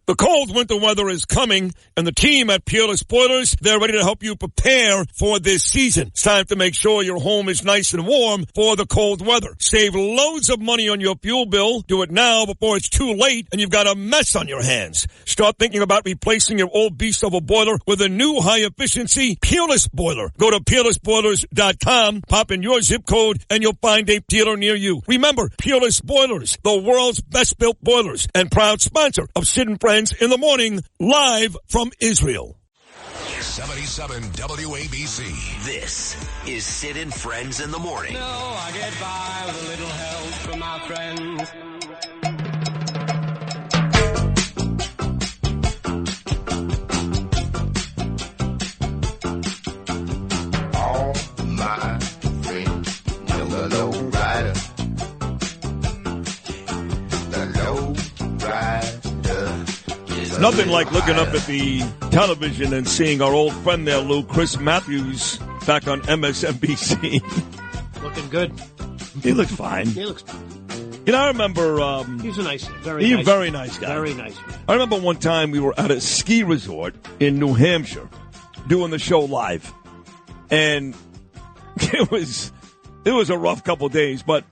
The cold winter weather is coming, and the team at Peerless Boilers, they're ready to help you prepare for this season. It's time to make sure your home is nice and warm for the cold weather. Save loads of money on your fuel bill. Do it now before it's too late and you've got a mess on your hands. Start thinking about replacing your old beast of a boiler with a new high-efficiency Peerless Boiler. Go to peerlessboilers.com, pop in your zip code, and you'll find a dealer near you. Remember, Peerless Boilers, the world's best-built boilers, and proud sponsor of Sid and Friends in the Morning, live from Israel. 77 WABC. This is Sid and Friends in the Morning. No, I get by with a little help from my friends. All my friends know the low rider. The low rider. Nothing like looking up at the television and seeing our old friend there, Lou, Chris Matthews, back on MSNBC. Looking good. He looks fine. He looks fine. You know, I remember... he's a nice, very nice guy. Very nice man. I remember one time we were at a ski resort in New Hampshire doing the show live. And it was a rough couple days, but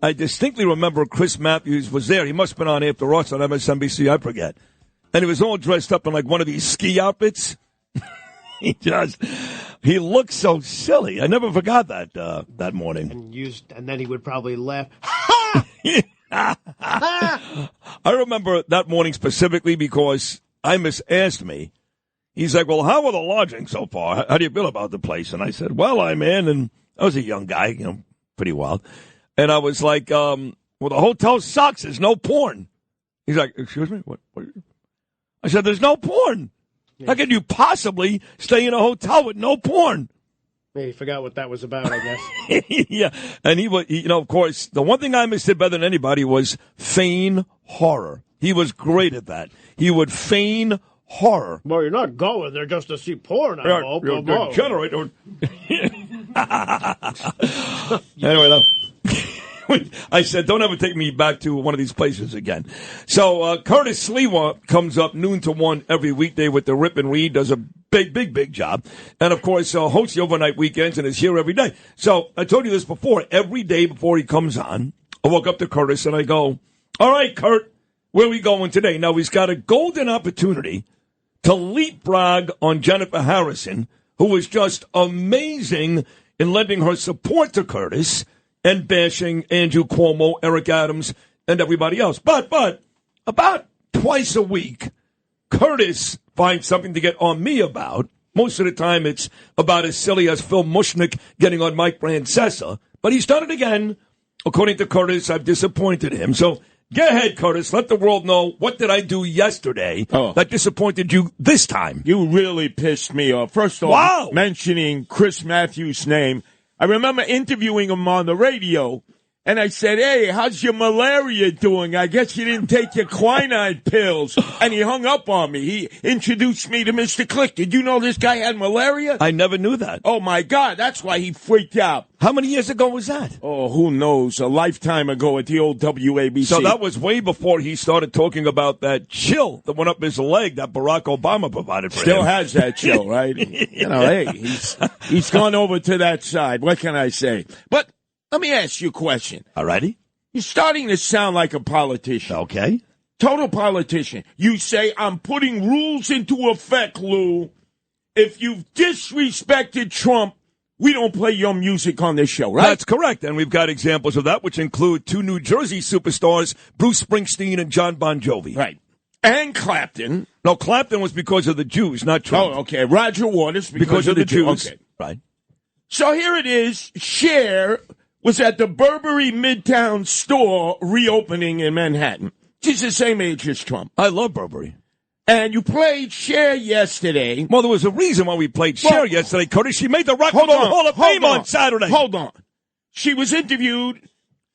I distinctly remember Chris Matthews was there. He must have been on after us on MSNBC, I forget. And he was all dressed up in like one of these ski outfits. He looked so silly. I never forgot that morning. And then he would probably laugh. I remember that morning specifically because Imus asked me. He's like, "Well, how are the lodging so far? How do you feel about the place?" And I said, "Well, I'm in." And I was a young guy, pretty wild. And I was like, "Well, the hotel sucks. There's no porn." He's like, "Excuse me? What?" I said, "There's no porn. How can you possibly stay in a hotel with no porn?" He forgot what that was about, I guess. Yeah. And he was, of course, the one thing I did better than anybody was feign horror. He was great at that. He would feign horror. Well, you're not going there just to see porn, I hope. You're generator. Anyway, I said, don't ever take me back to one of these places again. So Curtis Sliwa comes up noon to 1 every weekday with the Rip and Read, does a big job. And, of course, hosts the overnight weekends and is here every day. So I told you this before. Every day before he comes on, I walk up to Curtis and I go, "All right, Kurt, where are we going today?" Now, he's got a golden opportunity to leapfrog on Jennifer Harrison, who was just amazing in lending her support to Curtis and bashing Andrew Cuomo, Eric Adams, and everybody else. But about twice a week, Curtis finds something to get on me about. Most of the time, it's about as silly as Phil Mushnick getting on Mike Francesa. But he's done it again. According to Curtis, I've disappointed him. So go ahead, Curtis. Let the world know, what did I do yesterday that disappointed you this time? You really pissed me off. First off, mentioning Chris Matthews' name. I remember interviewing him on the radio, and I said, "Hey, how's your malaria doing? I guess you didn't take your quinine pills." And he hung up on me. He introduced me to Mr. Click. Did you know this guy had malaria? I never knew that. Oh, my God. That's why he freaked out. How many years ago was that? Oh, who knows? A lifetime ago at the old WABC. So that was way before he started talking about that chill that went up his leg that Barack Obama provided for him. Still has that chill, right? Hey, he's gone over to that side. What can I say? But let me ask you a question. All righty. You're starting to sound like a politician. Okay. Total politician. You say, "I'm putting rules into effect, Lou. If you've disrespected Trump, we don't play your music on this show," right? That's correct. And we've got examples of that, which include two New Jersey superstars, Bruce Springsteen and John Bon Jovi. Right. And Clapton. No, Clapton was because of the Jews, not Trump. Oh, okay. Roger Waters because of the Jews. Okay. Right. So here it is. Cher was at the Burberry Midtown store reopening in Manhattan. She's the same age as Trump. I love Burberry. And you played Cher yesterday. Well, there was a reason why we played Cher yesterday, Curtis. She made the Rock and Roll Hall of Fame on Saturday. Hold on. She was interviewed,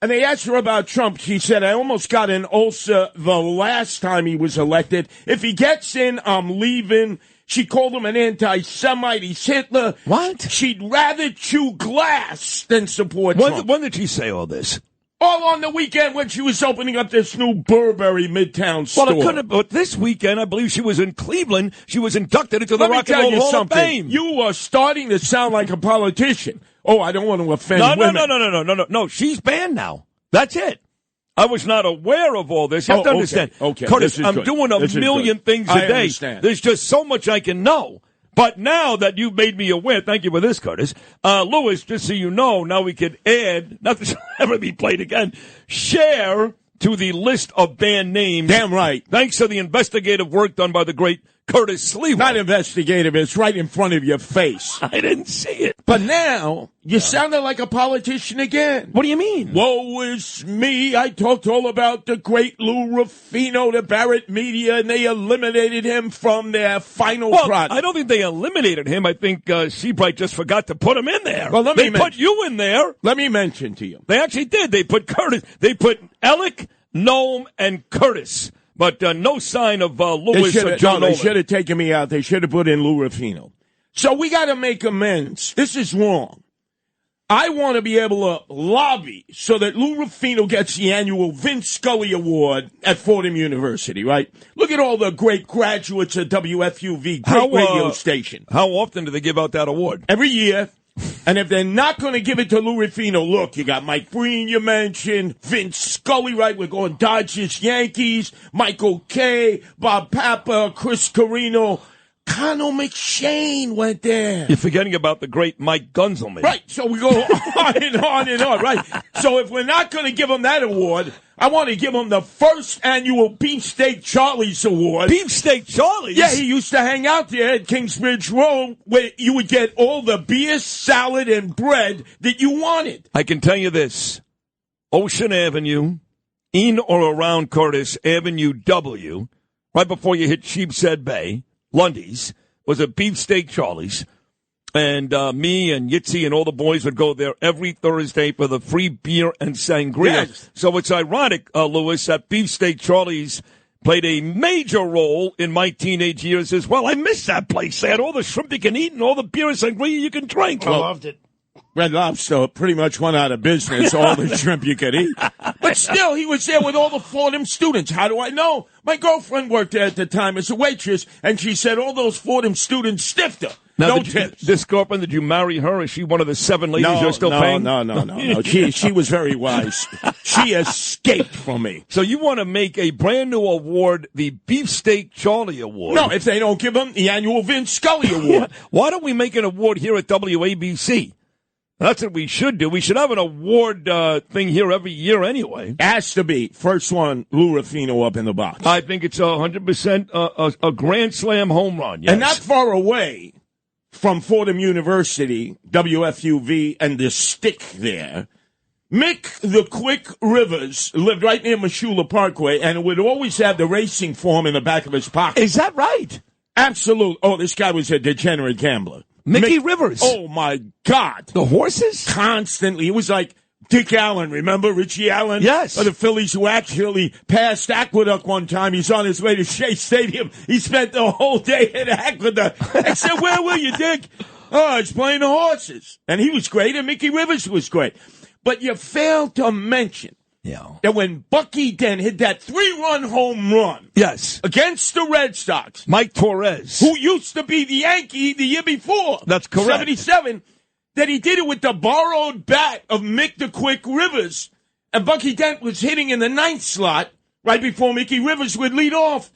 and they asked her about Trump. She said, "I almost got an ulcer the last time he was elected. If he gets in, I'm leaving." She called him an anti-Semite. He's Hitler. What? She'd rather chew glass than support Trump. When did she say all this? All on the weekend when she was opening up this new Burberry Midtown store. Well, it couldn't have, but this weekend, I believe she was in Cleveland. She was inducted into the Rock and Roll Hall of Fame. You are starting to sound like a politician. Oh, I don't want to offend women. No. She's banned now. That's it. I was not aware of all this. You have to understand. Okay. Curtis, I'm doing a million things a day. Understand. There's just so much I can know. But now that you've made me aware, thank you for this, Curtis. Lewis, just so you know, now we could add, not that it'll ever be played again, share to the list of band names. Damn right. Thanks to the investigative work done by the great Curtis Sliwa. Not investigative, it's right in front of your face. I didn't see it. But now, you sounded like a politician again. What do you mean? Woe is me. I talked all about the great Lou Rufino to Barrett Media, and they eliminated him from their final product. I don't think they eliminated him. I think Seabright just forgot to put him in there. Well, they put you in there. Let me mention to you. They actually did. They put Curtis. They put Alec, Noam, and Curtis. But no sign of Lewis or John They should have taken me out. They should have put in Lou Rufino. So we got to make amends. This is wrong. I want to be able to lobby so that Lou Rufino gets the annual Vince Scully Award at Fordham University, right? Look at all the great graduates at WFUV, great radio station. How often do they give out that award? Every year. And if they're not going to give it to Lou Rufino, look, you got Mike Breen, you mentioned, Vince Scully, right? We're going Dodgers, Yankees, Michael Kay, Bob Papa, Chris Carino. Connell McShane went there. You're forgetting about the great Mike Gunzelman. Right, so we go on and on and on, right? So if we're not going to give him that award, I want to give him the first annual Beefsteak Charlie's Award. Beefsteak Charlie's? Yeah, he used to hang out there at Kingsbridge Road where you would get all the beer, salad, and bread that you wanted. I can tell you this. Ocean Avenue, in or around Curtis, Avenue W, right before you hit Sheepshead Bay, Lundy's, was a Beefsteak Charlie's. And me and Yitzy and all the boys would go there every Thursday for the free beer and sangria. Yes. So it's ironic, Lewis, that Beefsteak Charlie's played a major role in my teenage years as well. I miss that place. They had all the shrimp you can eat and all the beer and sangria you can drink. I loved it. Red Lobster pretty much went out of business, all the shrimp you could eat. But still, he was there with all the Fordham students. How do I know? My girlfriend worked there at the time as a waitress, and she said all those Fordham students stiffed her. Now, no tips. This girlfriend, did you marry her? Is she one of the 7 ladies you're still paying? No. She was very wise. She escaped from me. So you want to make a brand new award, the Beefsteak Charlie Award? No, if they don't give him the annual Vince Scully Award. Why don't we make an award here at WABC? That's what we should do. We should have an award thing here every year anyway. Has to be. First one, Lou Rufino up in the box. I think it's 100% a Grand Slam home run, yes. And not far away from Fordham University, WFUV, and the stick there, Mick the Quick Rivers lived right near Mashula Parkway, and would always have the racing form in the back of his pocket. Is that right? Absolute. Oh, this guy was a degenerate gambler. Mickey Rivers. Oh, my God. The horses? Constantly. It was like Dick Allen, remember Richie Allen? Yes. Of the Phillies, who actually passed Aqueduct one time. He's on his way to Shea Stadium. He spent the whole day at Aqueduct. I said, where were you, Dick? Oh, he's playing the horses. And he was great, and Mickey Rivers was great. But you failed to mention that when Bucky Dent hit that 3-run home run against the Red Sox, Mike Torres, who used to be the Yankee the year before, that's correct, 77, that he did it with the borrowed bat of Mick the Quick Rivers, and Bucky Dent was hitting in the 9th slot right before Mickey Rivers would lead off.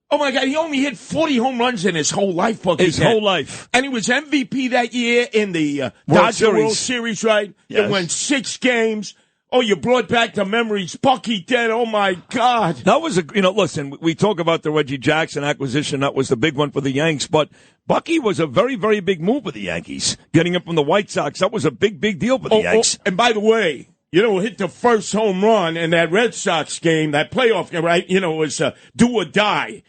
Oh, my God, he only hit 40 home runs in his whole life, Bucky Dent. His whole life. And he was MVP that year in the Dodger World Series, right? Yes. It went 6 games. Oh, you brought back the memories. Bucky Dent, oh, my God. That was listen, we talk about the Reggie Jackson acquisition. That was the big one for the Yanks. But Bucky was a very, very big move for the Yankees. Getting him from the White Sox, that was a big, big deal for the Yanks. And by the way, hit the first home run in that Red Sox game, that playoff game, right? It was do or die.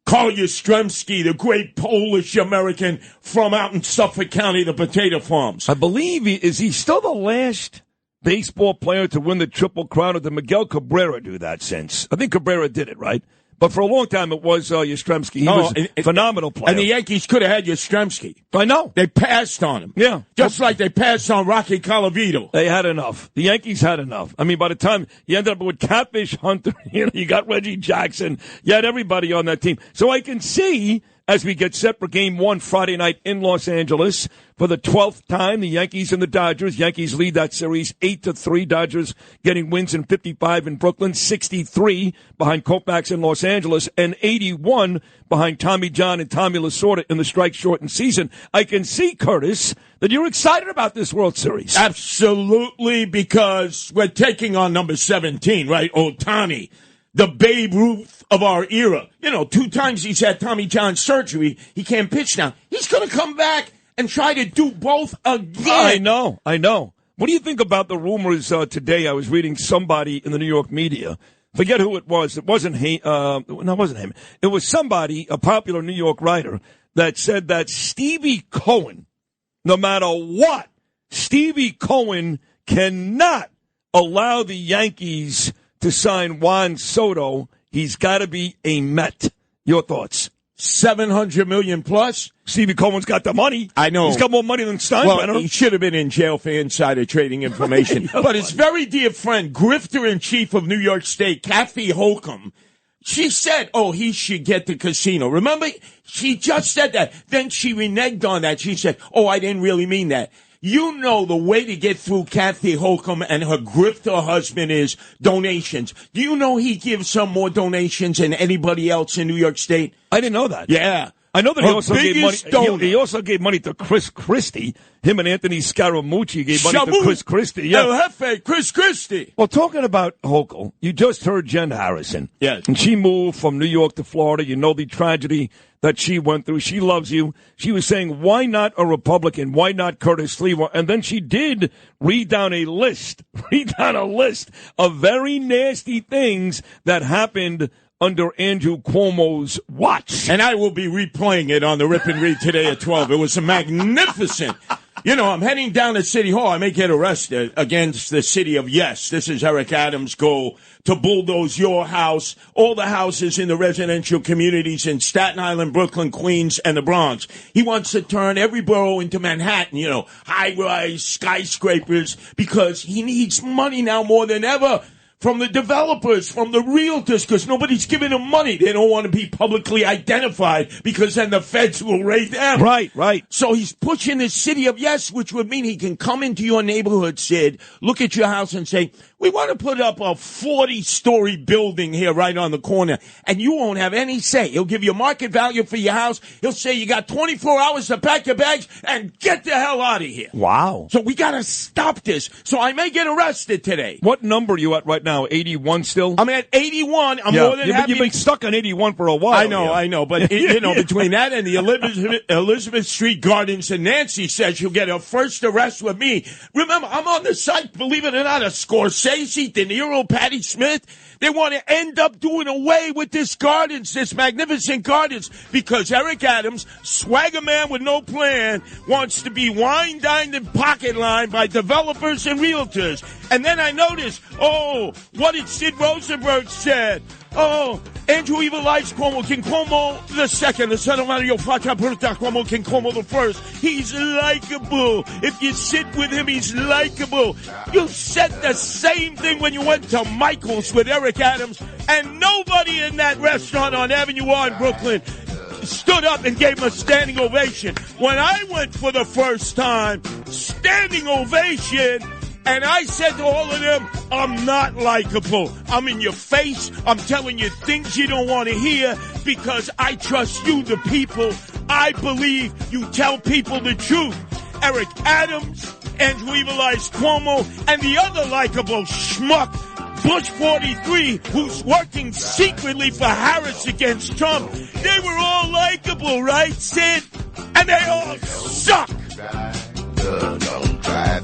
Carl Yastrzemski, the great Polish-American from out in Suffolk County, the potato farms. I believe is he still the last baseball player to win the Triple Crown, or did Miguel Cabrera do that since? I think Cabrera did it, right? But for a long time, it was Yastrzemski. He was a phenomenal player. And the Yankees could have had Yastrzemski. I know. They passed on him. Yeah. Just like they passed on Rocky Colavito. They had enough. The Yankees had enough. I mean, by the time you ended up with Catfish Hunter, you got Reggie Jackson, you had everybody on that team. So I can see, as we get set for Game 1 Friday night in Los Angeles, for the 12th time, the Yankees and the Dodgers. Yankees lead that series 8-3. Dodgers getting wins in 55 in Brooklyn, 63 behind Koufax in Los Angeles, and 81 behind Tommy John and Tommy Lasorda in the strike-shortened season. I can see, Curtis, that you're excited about this World Series. Absolutely, because we're taking on number 17, right? Ohtani, the Babe Ruth of our era. 2 times he's had Tommy John surgery. He can't pitch now. He's going to come back and try to do both again. I know. What do you think about the rumors today? I was reading somebody in the New York media. Forget who it was. It wasn't him. It wasn't him. It was somebody, a popular New York writer, that said that Stevie Cohen, no matter what, Stevie Cohen cannot allow the Yankees to sign Juan Soto. He's got to be a Met. Your thoughts? $700 million plus. Stevie Cohen's got the money. I know. He's got more money than Steinbrenner. Well, he should have been in jail for insider trading information. But his very dear friend, grifter-in-chief of New York State, Kathy Holcomb, she said, he should get the casino. Remember? She just said that. Then she reneged on that. She said, I didn't really mean that. You know the way to get through Kathy Holcomb and her grifter husband is donations. Do you know he gives some more donations than anybody else in New York State? I didn't know that. Yeah. I know that he also gave money. He also gave money to Chris Christie. Him and Anthony Scaramucci gave money to Chris Christie. Yeah. El Jefe, Chris Christie. Well, talking about Hochul, you just heard Jen Harrison. Yes. And she moved from New York to Florida. You know the tragedy that she went through. She loves you. She was saying, why not a Republican? Why not Curtis Sliwa? And then she did read down a list of very nasty things that happened under Andrew Cuomo's watch. And I will be replaying it on the Rip and Read today at 12. It was magnificent. I'm heading down to City Hall. I may get arrested against the city of yes. This is Eric Adams' goal to bulldoze your house, all the houses in the residential communities in Staten Island, Brooklyn, Queens, and the Bronx. He wants to turn every borough into Manhattan, high-rise skyscrapers, because he needs money now more than ever from the developers, from the realtors, because nobody's giving them money. They don't want to be publicly identified because then the feds will raid them. Right. So he's pushing this city of yes, which would mean he can come into your neighborhood, Sid, look at your house and say, we want to put up a 40-story building here right on the corner, and you won't have any say. He'll give you market value for your house. He'll say you got 24 hours to pack your bags and get the hell out of here. Wow. So we got to stop this. So I may get arrested today. What number are you at right now? 81 still? I'm at 81. I'm more than happy. You've been stuck on 81 for a while. I know. But, between that and the Elizabeth Street Gardens, and Nancy says she'll get her first arrest with me. Remember, I'm on the site, believe it or not, a Scorsese, De Niro, Patti Smith. They want to end up doing away with this magnificent gardens, because Eric Adams, swagger man with no plan, wants to be wine dined and pocket lined by developers and realtors. And then I noticed, what did Sid Rosenberg said? Andrew Evil Eyes Cuomo, King Cuomo the second, the son of Mario Pacha Puerta Cuomo, King Cuomo the first. He's likable. If you sit with him, he's likable. You said the same thing when you went to Michael's with Eric Adams, and nobody in that restaurant on Avenue R in Brooklyn stood up and gave him a standing ovation. When I went for the first time, standing ovation. And I said to all of them, I'm not likable. I'm in your face. I'm telling you things you don't want to hear, because I trust you, the people. I believe you tell people the truth. Eric Adams, Andrew Evil Eyes Cuomo, and the other likable schmuck, Bush 43, who's working secretly for Harris against Trump. They were all likable, right, Sid? And they all suck. Don't try